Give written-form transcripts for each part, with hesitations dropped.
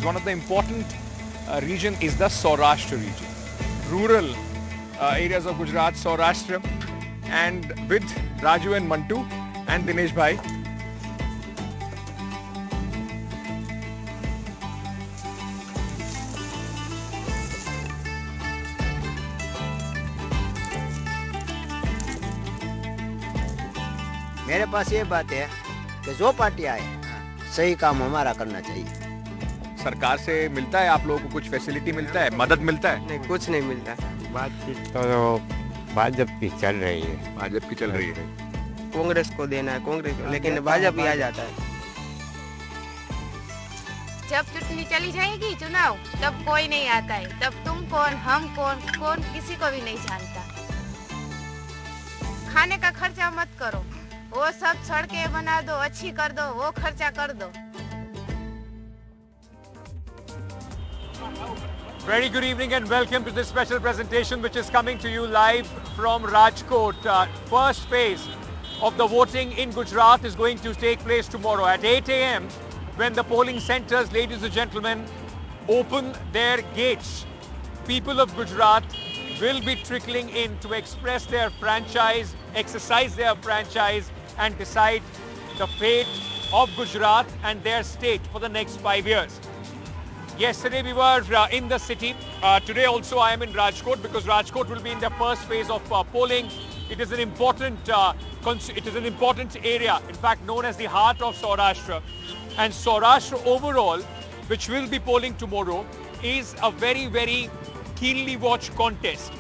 Fays, one of the important region is the Saurashtra region. Rural areas of Gujarat, Saurashtra, and with Raju and Mantu and Dinesh Bhai. मेरे पास ये बात है कि जो party आए सही काम हमारा करना चाहिए। सरकार से मिलता है आप लोगों को कुछ फैसिलिटी मिलता है, मदद मिलता है? नहीं, कुछ नहीं मिलता। बातचीत तो भाजपा की चल रही है। भाजपा की चल रही है। कांग्रेस को देना है, कांग्रेस को, लेकिन भाजपा ही आ जाता है। जब चुटनी चली जाएगी चुनाव, तब कोई नहीं आता है, तब तुम कौन हम कौन किसी को भी नहीं जानता। खाने का खर्चा मत करो, वो सब सड़कें बना दो, अच्छी कर दो, वो खर्चा कर दो। Very good evening and welcome to this special presentation which is coming to you live from Rajkot. First phase of the voting in Gujarat is going to take place tomorrow at 8 a.m. when the polling centres, ladies and gentlemen, open their gates. People of Gujarat will be trickling in to express their franchise, exercise their franchise and decide the fate of Gujarat and their state for the next 5 years. Yesterday we were in the city. Today also I am in Rajkot because Rajkot will be in the first phase of polling. It is an important area, in fact known as the heart of Saurashtra. And Saurashtra overall, which will be polling tomorrow, is a very, very keenly watched contest.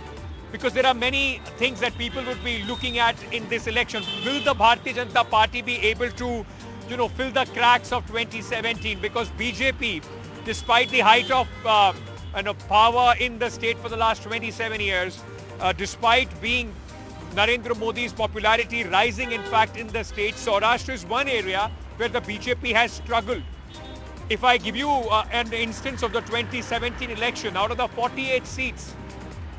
Because there are many things that people would be looking at in this election. Will the Bharatiya Janata Party be able to, fill the cracks of 2017? Because BJP, despite the height of power in the state for the last 27 years, despite being Narendra Modi's popularity rising in fact in the state, Saurashtra is one area where the BJP has struggled. If I give you an instance of the 2017 election, out of the 48 seats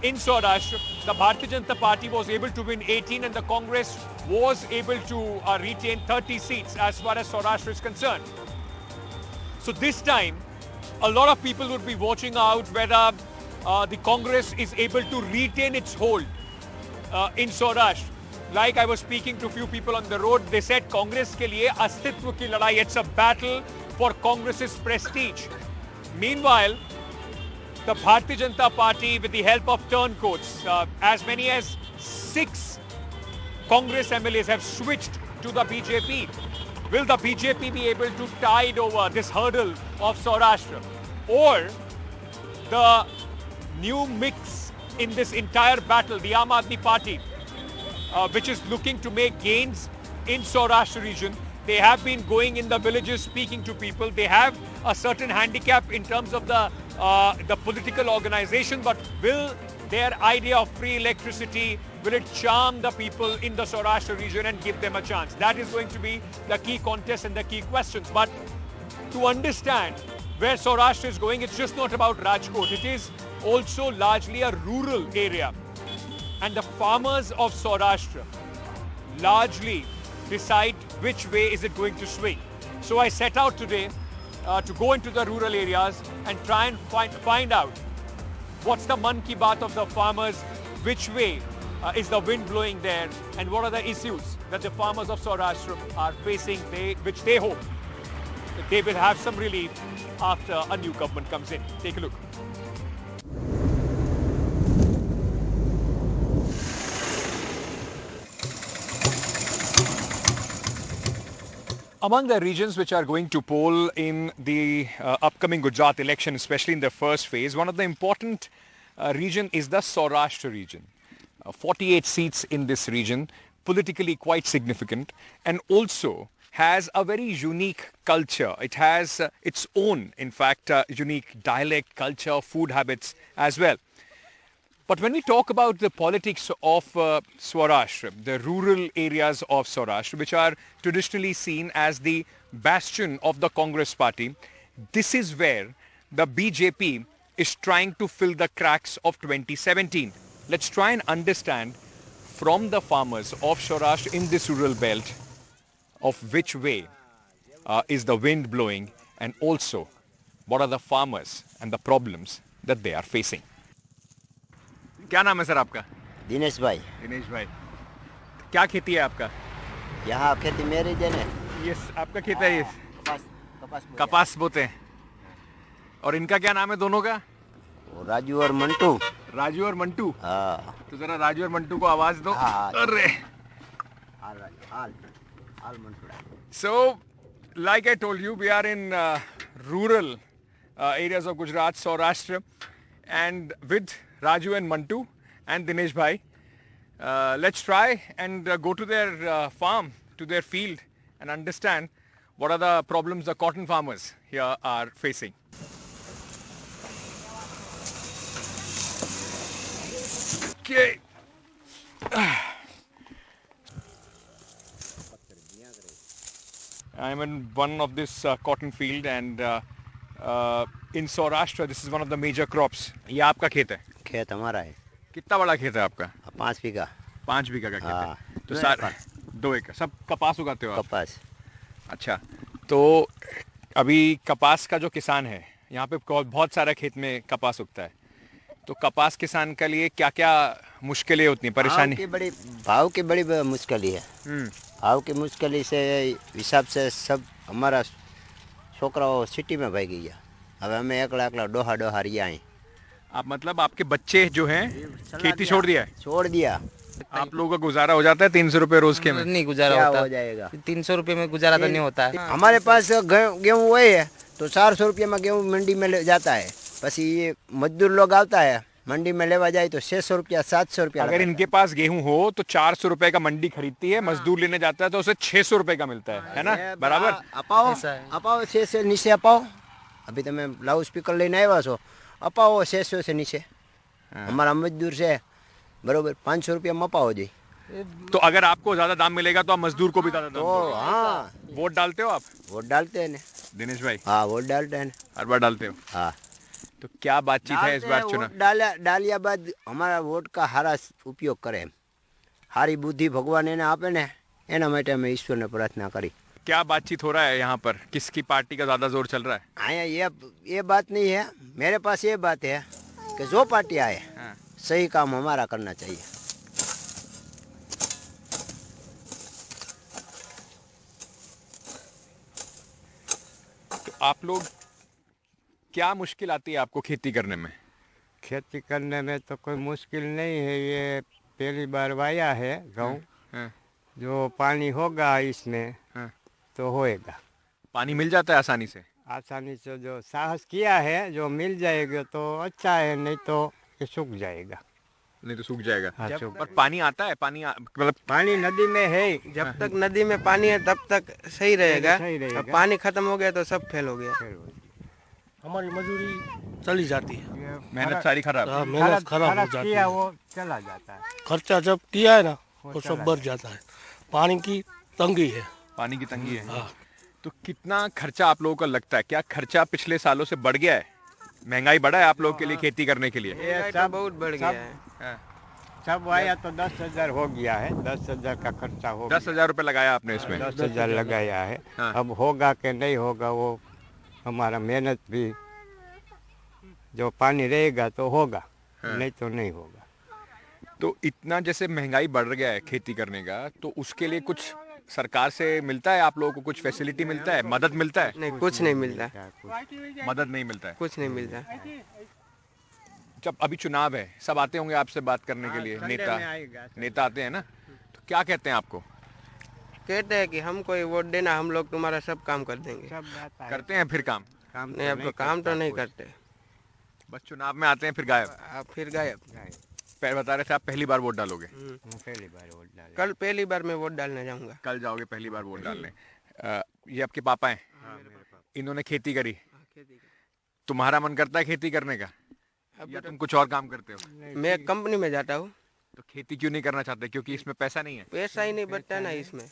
in Saurashtra, the Bharatiya Janata Party was able to win 18 and the Congress was able to retain 30 seats as far as Saurashtra is concerned. So this time, a lot of people would be watching out whether the Congress is able to retain its hold in Saurashtra. Like I was speaking to a few people on the road, they said Congress ke liye astitva ki ladai, it's a battle for Congress's prestige. Meanwhile, the Bharatiya Janata Party, with the help of turncoats, as many as 6 Congress MLAs have switched to the BJP. Will the BJP be able to tide over this hurdle of Saurashtra? Or the new mix in this entire battle, the Aam Aadmi Party, which is looking to make gains in Saurashtra region, they have been going in the villages speaking to people. They have a certain handicap in terms of the political organization, but will their idea of free electricity, will it charm the people in the Saurashtra region and give them a chance? That is going to be the key contest and the key questions. But to understand where Saurashtra is going, it's just not about Rajkot. It is also largely a rural area. And the farmers of Saurashtra largely decide which way is it going to swing. So I set out today to go into the rural areas and try and find out what's the man ki baat of the farmers, which way is the wind blowing there, and what are the issues that the farmers of Saurashtra are facing, which they hope that they will have some relief after a new government comes in. Take a look. Among the regions which are going to poll in the upcoming Gujarat election, especially in the first phase, one of the important region is the Saurashtra region. 48 seats in this region, politically quite significant, and also has a very unique culture. It has its own, in fact, unique dialect, culture, food habits as well. But when we talk about the politics of Saurashtra, the rural areas of Saurashtra, which are traditionally seen as the bastion of the Congress party, this is where the BJP is trying to fill the cracks of 2017. Let's try and understand from the farmers of Saurashtra in this rural belt of which way is the wind blowing, and also what are the farmers and the problems that they are facing. क्या नाम है sir आपका? दिनेश भाई, दिनेश भाई, क्या खेती है आपका? यहाँ खेती मेरी देने ये आपका खेत है, ये कपास कपास बोते हैं। और इनका क्या नाम है दोनों का? वो राजू और मंटू। राजू और मंटू। हाँ तो जरा राजू और मंटू को आवाज दो। हाँ। अरे हाल Mantu. So, like I told you, we are in rural areas of Gujarat, Saurashtra, and with Raju and Mantu and Dinesh Bhai. Let's try and go to their farm, to their field, and understand what are the problems the cotton farmers here are facing. Okay. I'm in one of this cotton field and in Saurashtra this is one of the major crops. ये आपका खेत है? खेत हमारा है। कितना बड़ा खेत है आपका? 5 बीघा। 5 बीघा का खेत हाँ। है। तो सारा 2 एकड़ सब कपास उगाते हो आप? कपास। अच्छा, तो अभी कपास का जो किसान है यहाँ पे बहुत सारा खेत में कपास उगता है, तो कपास किसान के लिए क्या क्या मुश्किलें होती हैं, परेशानी? भाव की बड़ी मुश्किल है। भाव की मुश्किल से हिसाब से सब हमारा छोकराओ सिटी में भाग गया। अब हमें एकला डोहा रिया है। आप मतलब आपके बच्चे जो हैं खेती छोड़ दिया है? छोड़ दिया। आप लोगों का गुजारा हो जाता है 300 रुपये रोज के में? नहीं गुजारा क्या होता हो जाएगा? 300 रुपये में गुजारा तो नहीं होता है। हमारे पास गेहूँ वही है तो 400 रुपये में गेहूँ मंडी में जाता है। बस ये मजदूर लोग आता है मंडी में लेवा जाए तो 600 रुपया 700 रुपया। अगर इनके पास गेहूं हो तो 400 रुपए का मंडी खरीदती है, मजदूर लेने जाता है तो उसे 600 रुपए का मिलता है ना? बराबर। अपाओ 600 से नीचे अपाओ। अभी तो मैं लाउड स्पीकर लेने आया छो। अपाओ 600 से नीचे हमारा मजदूर से बरोबर 500 रुपया में अपाओ जी। तो अगर आपको ज्यादा दाम मिलेगा तो आप मजदूर को भी ज्यादा दाम तो दोगे। हाँ, वोट डालते हो आप? वोट डालते हैं ना दिनेश भाई? हाँ, वोट डालते हैं। हर बार डालते हो? हाँ। तो क्या बातचीत है इस बार चुनाव? डालिया बाद हमारा वोट का हारा उपयोग करे। हारी बुद्धि भगवान ने आपे ने एना માટે मैं ईश्वर ने प्रार्थना करी। क्या बातचीत हो रहा है यहाँ पर? किसकी पार्टी का ज्यादा जोर चल रहा है? आया ये बात नहीं है, मेरे पास ये बात है कि जो पार्टी आए सही काम हमारा करना चाहिए। तो आप लोग क्या मुश्किल आती है आपको खेती करने में? खेती करने में तो कोई मुश्किल नहीं है। ये पहली बार वाया है गेहूँ। हाँ। जो पानी होगा इसमें हाँ। तो होएगा। पानी मिल जाता है आसानी से? आसानी से जो साहस किया है जो मिल जाएगा तो अच्छा है, नहीं तो ये सूख जाएगा। नहीं तो सूख जाएगा। हाँ, सूख पर पानी आता है? मतलब पानी नदी में है। जब तक नदी में पानी है तब तक सही रहेगा। सही रहेगा। अब पानी खत्म हो गया तो सब फेल हो गया। हमारी मजदूरी चली जाती है। मेहनत सारी खराब। हाँ, मेहनत खराब हो जाती किया है। वो चला जाता है। खर्चा जब किया है ना वो सब बढ़ जाता है। पानी की तंगी है। पानी की तंगी है। हाँ। तो कितना खर्चा आप लोगों का लगता है? क्या खर्चा पिछले सालों से बढ़ गया है? महंगाई बढ़ा है आप लोगों के लिए खेती करने के लिए? महंगाई तो बहुत बढ़ गया है। सब आया तो 10,000 हो गया है। 10,000 का खर्चा हो गया। 10,000 रुपए लगाया आपने इसमें? 10,000 लगाया है। हाँ। अब होगा कि नहीं होगा वो हमारा मेहनत भी, जो पानी रहेगा तो होगा। हाँ। नहीं तो नहीं होगा। तो इतना जैसे महंगाई बढ़ गया है खेती करने का, तो उसके लिए कुछ सरकार से मिलता है आप लोगों को? कुछ फैसिलिटी मिलता है, मदद मिलता है? नहीं, कुछ नहीं मिलता। मदद नहीं मिलता है। कुछ नहीं मिलता। जब अभी चुनाव है सब आते होंगे आपसे बात करने के लिए, नेता आते हैं ना, तो क्या कहते हैं आपको? कहते हैं कि हमको ही वोट देना, हम लोग तुम्हारा सब काम कर देंगे। करते हैं फिर काम? नहीं, अब काम तो नहीं करते। बस चुनाव में आते हैं फिर गायब। आप फिर गायब। बता रहे थे आप पहली बार वोट डालोगे? पहली बार वोट डाले। कल पहली बार मैं वोट डालने जाऊंगा। कल जाओगे पहली बार वोट डालने? ये आपके पापा हैं? इन्होंने खेती करी। तुम्हारा मन करता है खेती करने का या तुम कुछ और काम करते हो? मैं कंपनी में जाता हूँ। तो खेती क्यों नहीं करना चाहते? क्योंकि इसमें पैसा नहीं है? पैसा ही नहीं बचता ना इसमें।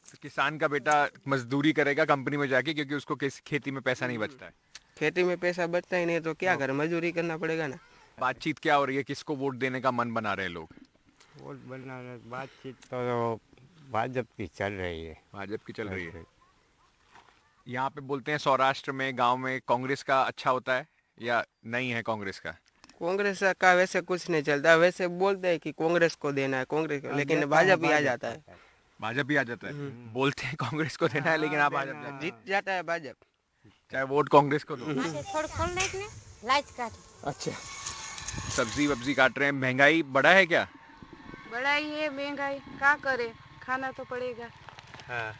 तो किसान का बेटा मजदूरी करेगा कंपनी में जाके क्योंकि उसको खेती में पैसा नहीं बचता है। खेती में पैसा बचता ही नहीं तो क्या करे, मजदूरी करना पड़ेगा ना। बातचीत क्या हो रही है? किसको वोट देने का मन बना रहे हैं लोग? वोट बना रहे, बातचीत तो भाजपा की चल रही है। भाजपा की चल रही है। यहाँ पे बोलते हैं सौराष्ट्र में गांव में कांग्रेस का अच्छा होता है या नहीं है कांग्रेस का? कांग्रेस का वैसे कुछ नहीं चलता, वैसे बोलते हैं कि कांग्रेस को देना है, कांग्रेस को, लेकिन भाजपा ही आ जाता है। भाजपा भी आ जाता है। बोलते हैं कांग्रेस को देना है लेकिन आप भाजपा जाते हैं। जीत जाता है भाजपा। चाहे वोट कांग्रेस को दो। थोड़ा खोल नहीं लाइट काट अच्छा, सब्जी वब्जी काट रहे हैं। महंगाई बढ़ा है क्या? बड़ा ही है महंगाई, क्या करे, खाना तो पड़ेगा। हाँ।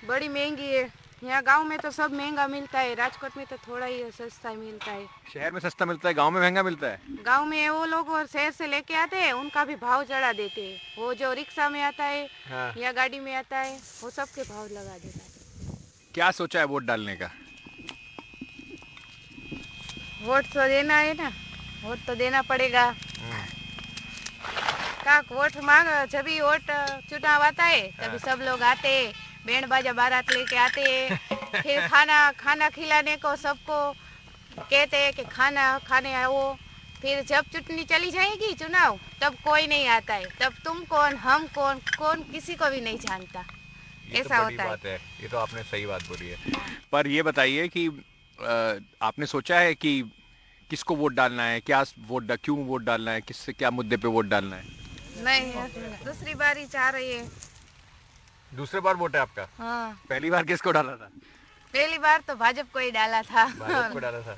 बड़ी महंगी है। यहाँ गांव में तो सब महंगा मिलता है, राजकोट में तो थोड़ा ही सस्ता मिलता है। शहर में सस्ता मिलता है, गांव में महंगा मिलता है। गांव में वो लोग और शहर से लेके आते हैं, उनका भी भाव चढ़ा देते हैं। वो जो रिक्शा में आता है हाँ। या गाड़ी में आता है, वो सबके भाव लगा देता है। क्या सोचा है वोट डालने का? वोट तो देना है ना, वोट तो देना पड़ेगा। का वोट मांग, जब भी वोट चुनाव आता है तभी सब लोग आते हैं, बैंड बाजा बारात लेके आते हैं। फिर खाना खिलाने को सबको कहते हैं कि खाना खाने आओ। फिर जब चुटनी चली जाएगी चुनाव, तब कोई नहीं आता है, तब तुम कौन हम कौन किसी को भी नहीं जानता। ऐसा होता है। ये तो आपने सही बात बोली है। पर ये बताइए कि आपने सोचा है कि किसको वोट डालना है, क्यों वोट डालना है, किससे क्या मुद्दे पे वोट डालना है? नहीं, दूसरी बार ही चाह रही है। दूसरे बार वोट है आपका? हाँ, पहली बार किसको डाला था? पहली बार तो भाजपा को ही डाला था। भाजपा को डाला था।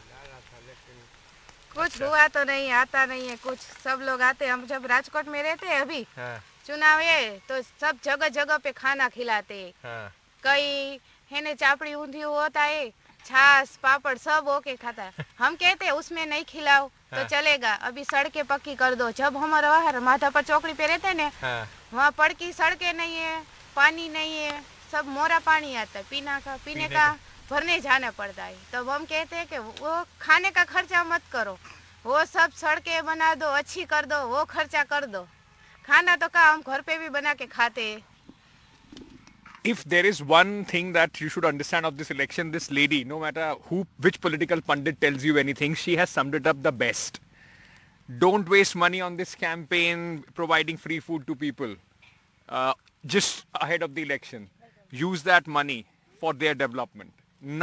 कुछ हुआ तो नहीं, आता नहीं है कुछ। सब लोग आते, हम जब राजकोट में रहते हैं अभी हाँ, चुनाव है तो सब जगह जगह पे खाना खिलाते हैं। हाँ। कई है ने चापड़ी ऊंधी होता है, छाछ पापड़ सब होके खाता है। हम कहते हैं उसमें नहीं खिलाओ तो चलेगा, अभी सड़कें पक्की कर दो। जब हमारा वहाँ माधापुर चौकड़ी पे रहते हैं ना, हाँ। वहाँ पड़की सड़कें नहीं है, पानी नहीं है, सब मोरा पानी आता है, पीने का भरने जाना पड़ता है। तब हम कहते हैं कि वो खाने का खर्चा मत करो, वो सब सड़कें बना दो, अच्छी कर दो, वो खर्चा कर दो। खाना तो का हम घर पे भी बना के खाते हैं। If there is one thing that you should understand of this election, this lady, no matter which political pundit tells you anything, she has summed it up the best. Don't waste money on this campaign providing free food to people just ahead of the election. Use that money for their development.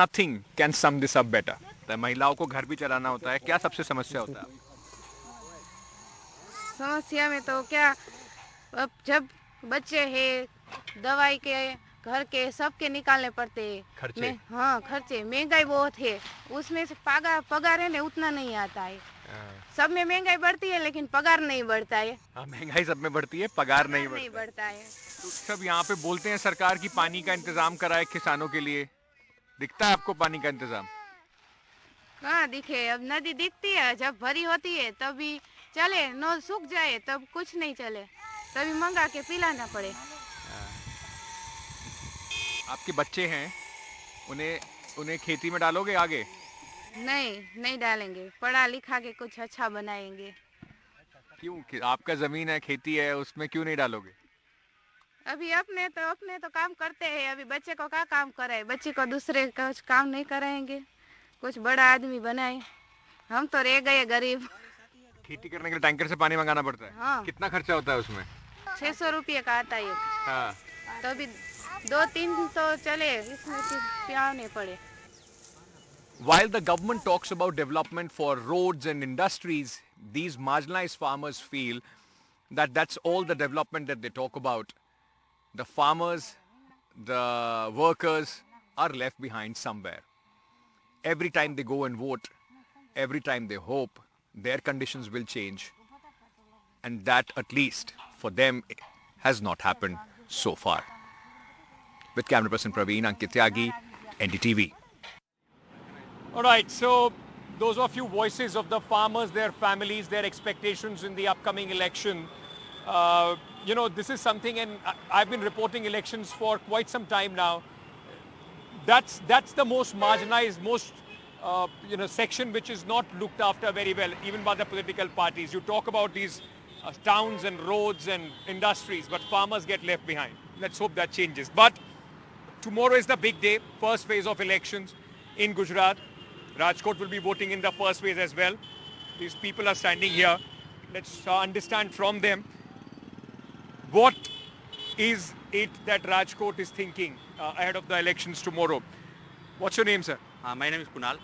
Nothing can sum this up better. तो महिलाओं को घर भी चलाना होता है, क्या सबसे समस्या होता है? समस्या में तो क्या, अब जब बच्चे हैं, दवाई के घर के सबके निकालने पड़ते हैं खर्चे। हाँ, खर्चे, महंगाई बहुत है, उसमें से पगार है ना उतना नहीं आता है। सब में महंगाई बढ़ती है लेकिन पगार नहीं बढ़ता है। हाँ, महंगाई सब में बढ़ती है, पगार नहीं बढ़ता है। तो सब यहाँ पे बोलते हैं सरकार की पानी का इंतजाम कराए किसानों के लिए। दिखता है आपको पानी का इंतजाम? कहाँ दिखे, अब नदी दिखती है, जब भरी होती है तभी चले, न सूख जाए तब कुछ नहीं चले, तभी मंगा के पिलाना पड़े। आपके बच्चे हैं, उन्हें खेती में डालोगे आगे? नहीं डालेंगे, पढ़ा लिखा के कुछ अच्छा बनाएंगे। क्यों? आपका जमीन है, खेती है, उसमें क्यों नहीं डालोगे? अभी अपने तो काम करते हैं, अभी बच्चे को क्या काम कराए, बच्चे को दूसरे का काम नहीं कराएंगे, कुछ बड़ा आदमी बनाए। हम तो रह गए गरीब। खेती करने के लिए टैंकर से पानी मंगाना पड़ता है? हाँ। कितना खर्चा होता है उसमें? 600 रुपये का आता है। हाँ। तो अभी 2-3 तो चले, इसमें पियाने पड़े। While the government talks about development for roads and industries, these marginalized farmers feel that that's all the development that they talk about. The farmers, the workers are left behind somewhere. Every time they go and vote, every time they hope their conditions will change. And that, at least for them, has not happened so far. With camera person Praveen, Ankit Tyagi, NDTV. All right, so those are a few voices of the farmers, their families, their expectations in the upcoming election. This is something, and I've been reporting elections for quite some time now. That's the most marginalized, most section which is not looked after very well, even by the political parties. You talk about these towns and roads and industries, but farmers get left behind. Let's hope that changes. But tomorrow is the big day, first phase of elections in Gujarat. Rajkot will be voting in the first phase as well. These people are standing here. Let's understand from them what is it that Rajkot is thinking ahead of the elections tomorrow. What's your name, sir? My name is Kunal.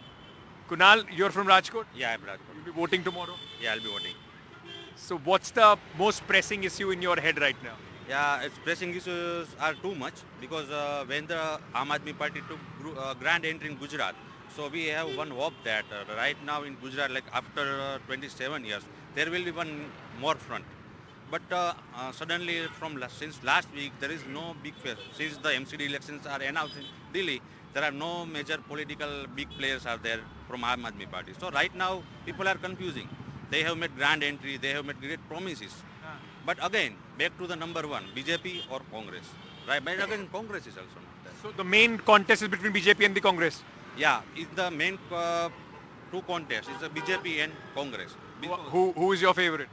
Kunal, you're from Rajkot? Yeah, I'm Rajkot. You'll be voting tomorrow? Yeah, I'll be voting. So what's the most pressing issue in your head right now? Yeah, its pressing issues are too much because when the Aam Aadmi Party took grand entry in Gujarat, so we have one hope that right now in Gujarat, like after 27 years, there will be one more front. But suddenly since last week, there is no big face. Since the MCD elections are announced in Delhi, there are no major political big players are there from Aam Aadmi Party. So right now, people are confusing. They have made grand entry, they have made great promises. But again, back to the number one, BJP or Congress. Right? But again, Congress is also not there. So the main contest is between BJP and the Congress. Yeah, it's the main two contests. It's the BJP and Congress. Who is your favorite?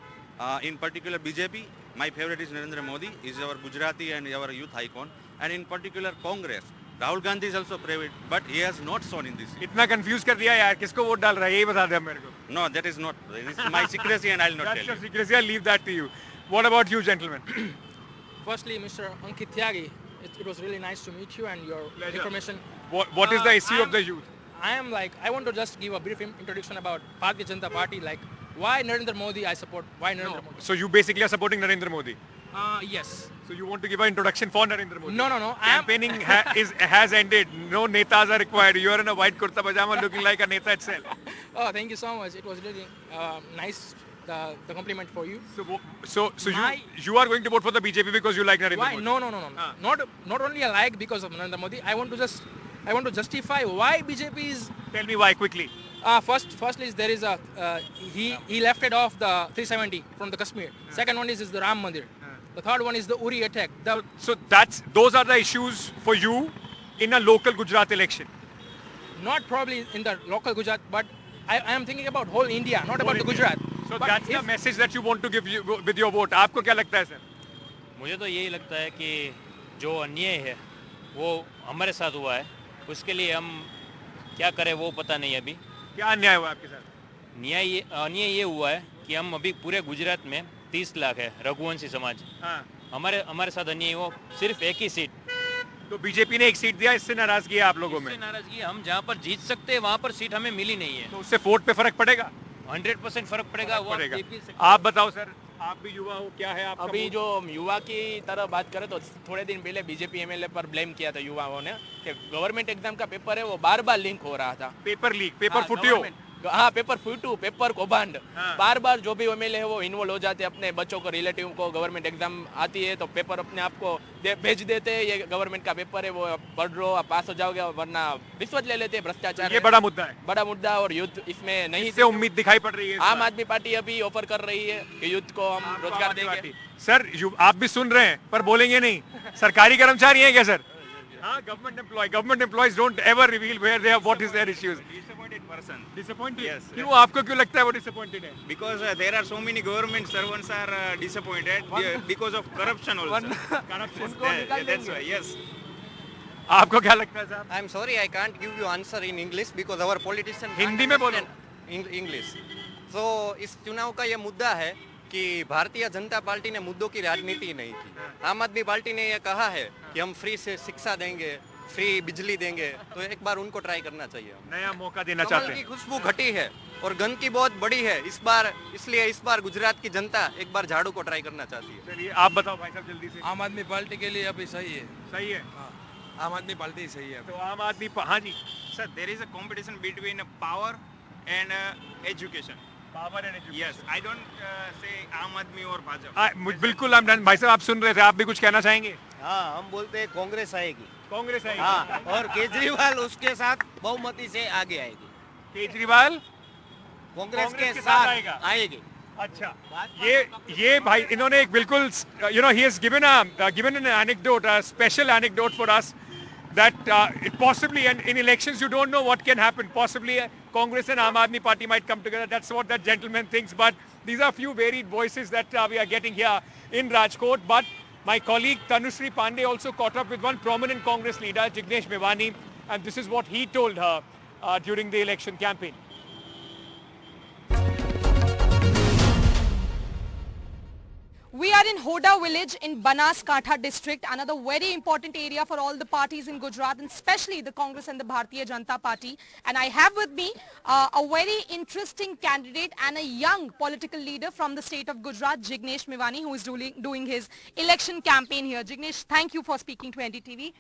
In particular, BJP, my favorite is Narendra Modi. Is our Gujarati and our youth icon. And in particular, Congress. Rahul Gandhi is also favorite, but he has not shown in this. इतना confuse कर दिया यार, किसको vote डाल रहा है, यही बता दे मेरे को. No, that is not. This is my secrecy and I'll not That's tell your you. secrecy. I'll leave that to you. What about you, gentlemen? Firstly, Mr. Ankit Tyagi, it was really nice to meet you and your Pleasure. information. What is the issue of the youth? I want to just give a brief introduction about Bharatiya Janata Party, like why Narendra Modi I support, why Narendra Modi. So you basically are supporting Narendra Modi. Yes. So you want to give an introduction for Narendra Modi? No. Campaigning has ended. No netas are required. You are in a white kurta pajama looking like a neta itself. Oh, thank you so much. It was really nice, the compliment for you. So you are going to vote for the BJP because you like Narendra Why? Modi? No. Not only I like because of Narendra Modi. I want to justify why BJP is. Tell me why quickly. Firstly, there is a he left it off the 370 from the Kashmir. Second one is the Ram Mandir. The third one is the Uri attack. So those are the issues for you in a local Gujarat election. Not probably in the local Gujarat, but I am thinking about whole India, not about the Gujarat. So But that's the if- message that you want to give with your vote. आपको क्या लगता है sir? मुझे तो यही लगता है कि जो अन्याय है वो हमारे साथ हुआ है, उसके लिए हम क्या करें वो पता नहीं अभी. क्या अन्याय हुआ आपके साथ? अन्याय ये हुआ है कि हम अभी पूरे गुजरात में 30 लाख है रघुवंशी समाज. हाँ. हमारे साथ अन्याय हुआ सिर्फ एक ही सीट. तो बीजेपी ने एक सीट दिया, इससे नाराजगी है आप लोगों में? इससे नाराजगी है, हम जहाँ पर जीत सकते हैं वहाँ पर सीट हमें मिली नहीं है. तो उससे वोट पे फर्क पड़ेगा? 100% फर्क पड़ेगा. वो पड़ेगा. आप देख भी सकते हैं. आप बताओ सर, आप भी युवा हो, क्या है आपका अभी वोट? जो युवा की तरह बात करें तो थोड़े दिन पहले बीजेपी एमएलए पर ब्लेम किया था युवाओं ने कि गवर्नमेंट एग्जाम का पेपर है वो बार लिंक हो रहा था. पेपर लीक, पेपर हाँ, फुटियो. government- हाँ, पेपर फूटू, पेपर कौभांड. हाँ. बार जो भी एमएलए है वो इन्वॉल्व हो जाते हैं, अपने बच्चों को रिलेटिव को गवर्नमेंट एग्जाम आती है तो पेपर अपने आप को भेज देते हैं, ये गवर्नमेंट का पेपर है वो पढ़ लो आप पास हो जाओगे, वरना रिश्वत ले लेते हैं. भ्रष्टाचार ये है. बड़ा मुद्दा है. बड़ा मुद्दा और युद्ध इसमें नहीं. इससे उम्मीद दिखाई पड़ रही है इस आम बार. आदमी पार्टी अभी ऑफर कर रही है कि युद्ध को हम आपको रोजगार आम आदमी देंगे. पार्टी. सर आप भी सुन रहे हैं पर बोलेंगे नहीं. सरकारी कर्मचारी हैं क्या सर? हाँ, government employees don't ever reveal where they are, what is their issues. Disappointed person. Disappointed? Yes. क्यों, आपको क्यों लगता है वो डिसअपॉइंटेड है? Because there are so many government servants are disappointed because of corruption also. Corruption. That's why, yes. आपको क्या लगता है साहब? I'm sorry, I can't give you answer in English because our politician Hindi में बोलो. English. So इस चुनाव का ये मुद्दा है कि भारतीय जनता पार्टी ने मुद्दों की राजनीति नहीं की. आम आदमी पार्टी ने ये कहा है कि हम फ्री से शिक्षा देंगे, फ्री बिजली देंगे, तो एक बार उनको ट्राई करना चाहिए. नया मौका देना कमल चाहते की हैं. खुशबू घटी है और गंदगी बहुत बड़ी है इस बार, इसलिए इस बार गुजरात की जनता एक बार झाड़ू को ट्राई करना चाहती है. चलिए आप बताओ भाई साहब जल्दी से. आम आदमी पार्टी के लिए अभी सही है. सही है. आम आदमी पार्टी सही है. तो आम आदमी हाँ जी. Sir, there is a competition between power and education. Power and education. Yes, I don't say Aam Aadmi or Bhajp. बिल्कुल आप भाई साहब आप सुन रहे थे, आप भी कुछ कहना चाहेंगे? हाँ, हम बोलते हैं कांग्रेस आएगी. कांग्रेस आएगी. हाँ, और केजरीवाल उसके साथ बहुमती से आगे आएगी. केजरीवाल कांग्रेस के साथ आएगा. आएगी. अच्छा, ये भाई इन्होंने एक बिल्कुल he has given an anecdote, a special anecdote for us that it possibly, and in elections you don't know what can happen. Possibly Congress and Aam Aadmi Party might come together. That's what that gentleman thinks. But these are few varied voices that we are getting here in Rajkot. But my colleague Tanushree Pandey also caught up with one prominent Congress leader, Jignesh Mevani, and this is what he told her during the election campaign. We are in Hoda village in Banaskantha district, another very important area for all the parties in Gujarat, and especially the Congress and the Bharatiya Janata Party. And I have with me a very interesting candidate and a young political leader from the state of Gujarat, Jignesh Mevani, who is doing his election campaign here. Jignesh, thank you for speaking to NDTV.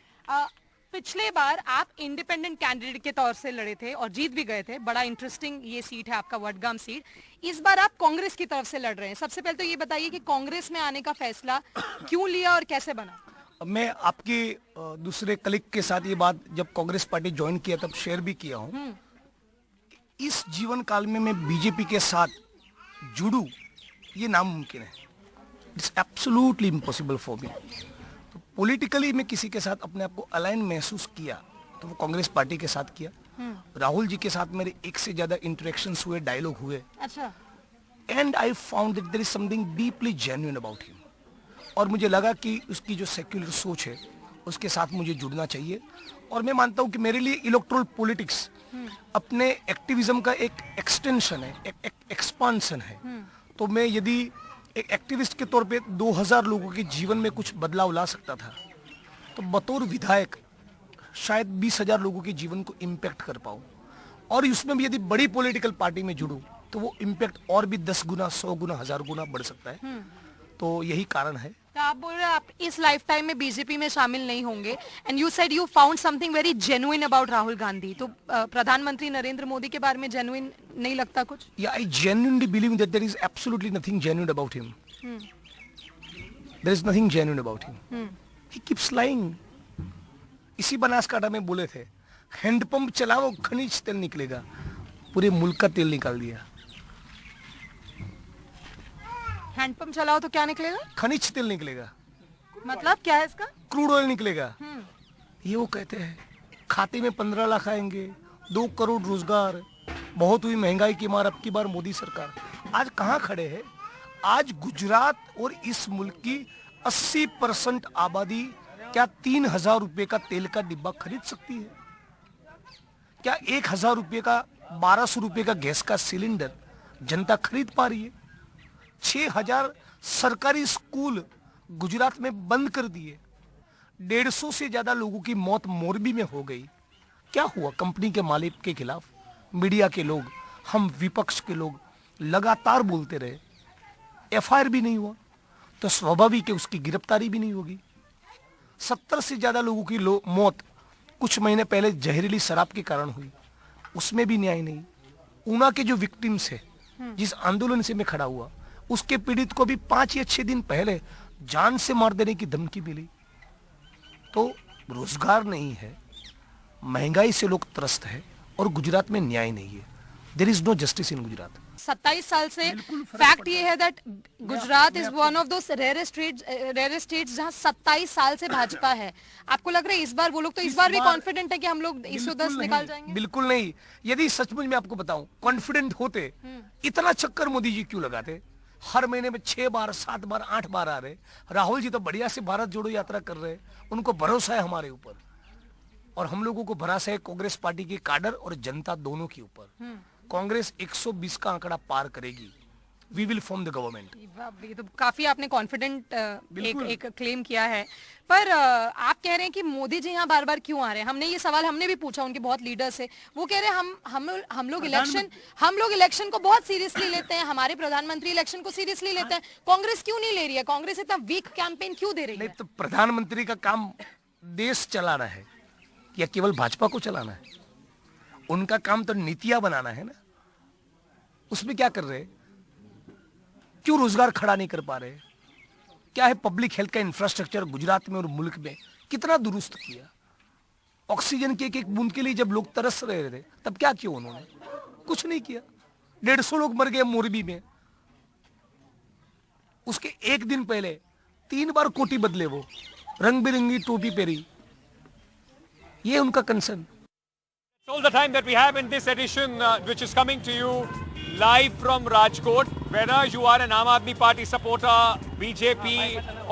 पिछले बार आप independent candidate के तौर से लड़े थे और जीत भी गए थे, बड़ा इंटरेस्टिंग ये सीट है आपका वडगाम सीट। इस बार आप कांग्रेस की तरफ से लड़ रहे हैं। सबसे पहले तो ये बताइए कि कांग्रेस में आने का फैसला क्यों लिया और कैसे बना? मैं आपके दूसरे कलीग के साथ ये बात जब कांग्रेस पार्टी ज्वाइन किया तब शेयर भी किया हूँ। इस जीवन काल में मैं बीजेपी के साथ जुड़ूं ये नामुमकिन है। It's absolutely impossible for me. तो पॉलिटिकली मैं किसी के साथ अपने आप को अलाइन महसूस किया तो वो कांग्रेस पार्टी के साथ किया। राहुल जी के साथ मेरे एक से ज्यादा इंटरेक्शंस हुए, डायलॉग हुए। अच्छा। And I found that there is something deeply genuine about him. और मुझे लगा कि उसकी जो सेक्युलर सोच है उसके साथ मुझे जुड़ना चाहिए। और मैं मानता हूँ कि मेरे लिए इलेक्टोरल पॉलिटिक्स अपने एक्टिविज्म का एक एक्सटेंशन है, एक एक्सपांशन है। तो मैं यदि एक एक्टिविस्ट के तौर पे 2000 लोगों के जीवन में कुछ बदलाव ला सकता था तो बतौर विधायक शायद 20,000 लोगों के जीवन को इम्पैक्ट कर पाऊँ। और उसमें भी यदि बड़ी पॉलिटिकल पार्टी में जुड़ूं तो वो इम्पैक्ट और भी 10 गुना, 100 गुना, 1000 गुना बढ़ सकता है। तो यही कारण है। तो आप बोल रहे हैं आप इस लाइफ टाइम में बीजेपी में शामिल नहीं होंगे, and you said you found something very genuine about Rahul Gandhi. तो प्रधानमंत्री नरेंद्र मोदी के बारे में जेन्युइन नहीं लगता कुछ? या I genuinely believe that there is absolutely nothing genuine about him. There is nothing genuine about him. He keeps lying. इसी बनासकांठा में बोले थे हैंडपंप चलाओ खनिज तेल निकलेगा, पूरे मुल्क का तेल निकाल दिया। हैंडपंप चलाओ तो क्या निकलेगा? खनिज तेल निकलेगा। मतलब क्या है इसका? क्रूड ऑयल निकलेगा। ये वो कहते हैं खाते में 15 लाख आएंगे, 2 करोड़ रोजगार, बहुत हुई महंगाई की मार अब की बार मोदी सरकार। आज कहाँ खड़े हैं? आज गुजरात और इस मुल्क की 80% आबादी क्या 3000 रुपए का तेल का डिब्बा खरीद सकती है? क्या 1000 रुपए का, 1200 रुपए का गैस का सिलेंडर जनता खरीद पा रही है? 6000 सरकारी स्कूल गुजरात में बंद कर दिए। 150 से ज्यादा लोगों की मौत मोरबी में हो गई। क्या हुआ? कंपनी के मालिक के खिलाफ मीडिया के लोग, हम विपक्ष के लोग लगातार बोलते रहे। एफआईआर भी नहीं हुआ तो स्वाभाविक है उसकी गिरफ्तारी भी नहीं होगी। 70 से ज्यादा लोगों की मौत कुछ महीने पहले जहरीली शराब के कारण हुई, उसमें भी न्याय नहीं। ऊना के जो विक्टिम्स है, जिस आंदोलन से मैं खड़ा हुआ, उसके पीड़ित को भी 5 या 6 दिन पहले जान से मार देने की धमकी मिली। तो रोजगार नहीं है, महंगाई से लोग त्रस्त है और गुजरात में न्याय नहीं है। There is no justice in Gujarat. 27 साल से फैक्ट ये है that Gujarat is one of those rare states जहां 27 साल से भाजपा है। आपको लग रहा है इस बार वो लोग तो इस बार भी कॉन्फिडेंट है कि हम लोग 110 निकाल जाएंगे? बिल्कुल नहीं। यदि सचमुच में आपको बताऊं कॉन्फिडेंट होते, इतना चक्कर मोदी जी क्यों लगाते? हर महीने में 6 बार, 7 बार, 8 बार आ रहे। राहुल जी तो बढ़िया से भारत जोड़ो यात्रा कर रहे, उनको भरोसा है हमारे ऊपर और हम लोगों को भरोसा है कांग्रेस पार्टी की काडर और जनता दोनों के ऊपर। कांग्रेस 120 का आंकड़ा पार करेगी। We will form the government. ये तो काफी आपने कॉन्फिडेंट एक क्लेम किया है। पर आप कह रहे हैं कि मोदी जी यहाँ बार बार क्यों आ रहे हैं? हमने ये सवाल हमने भी पूछा उनके बहुत लीडर्स से। वो कह रहे हैं हम लोग इलेक्शन को बहुत सीरियसली लेते हैं, हमारे प्रधानमंत्री इलेक्शन को सीरियसली लेते हैं। कांग्रेस क्यों नहीं ले रही है? कांग्रेस इतना वीक कैंपेन क्यों दे रही है? तो प्रधानमंत्री का काम देश चलाना है या केवल भाजपा को चलाना है? उनका काम तो नीतियां बनाना है ना। उसमें क्या कर रहे? क्यों रोजगार खड़ा नहीं कर पा रहे? क्या है पब्लिक हेल्थ का इंफ्रास्ट्रक्चर गुजरात में और मुल्क में कितना दुरुस्त किया? ऑक्सीजन की एक बूंद के लिए जब लोग तरस रहे थे तब क्या किया उन्होंने? कुछ नहीं किया। 150 लोग मर गए मोरबी में। उसके एक दिन पहले 3 बार कोटी बदले, वो रंग बिरंगी टोपी पहरी। ये उनका concern. All the time that we have in this edition, which is coming to you live from Rajkot. Whether you are an Aam Aadmi Party supporter, BJP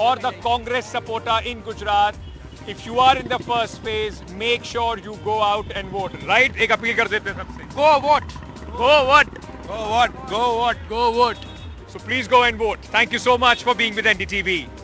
or the Congress supporter in Gujarat, if you are in the first phase, make sure you go out and vote. Right? एक appeal कर देते हैं सबसे. Go vote. Go vote. Go vote. Go vote. Go vote. So please go and vote. Thank you so much for being with NDTV.